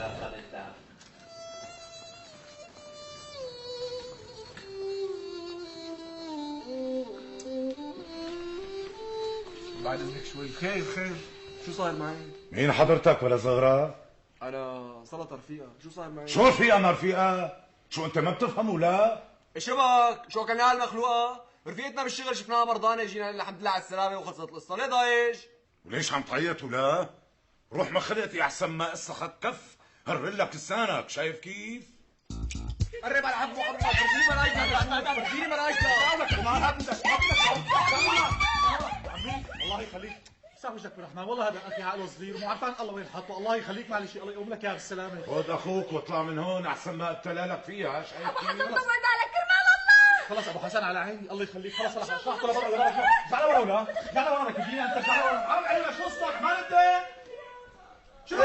يا خالتها. بعد اذنك شوي. خير خير، شو صاير معي؟ مين حضرتك ولا زغرة؟ انا سلطة رفيقة. شو صاير معي؟ شو رفيقة ما رفيقة؟ شو انت ما بتفهم ولا؟ شبك شو اكلناها المخلوقة؟ رفيقتنا بالشغل شفناها مرضانة، جينا الحمد لله على السلامة وخلصت القصة. ليه ضايج؟ وليش عم تعيط ولا؟ روح ما خلقتي احسن ما اسخك كف، هرلك لسانك، شايف كيف؟ قرب على عمو عمو، فرجيني مرايتك، فرجيني مرايتك. الله يخليك، ساوي وجهك بالرحمن، والله هذا اخي عقله صغير ومو عرفان الله وين حطه. الله يخليك معلش، الله يقوم لك اياه بالسلامه. خذ اخوك واطلع من هون احسن ما ابتلى لك فيها، شايف ابو كيف؟ حسن طول بالك كرمال الله. خلص ابو حسن على عيني، الله يخليك. خلص راح اطلع لبرا. تعال ورا ولا تعال ورا، كبير انت. تعال ورا، عم عينك شو قصتك؟ ما انت شو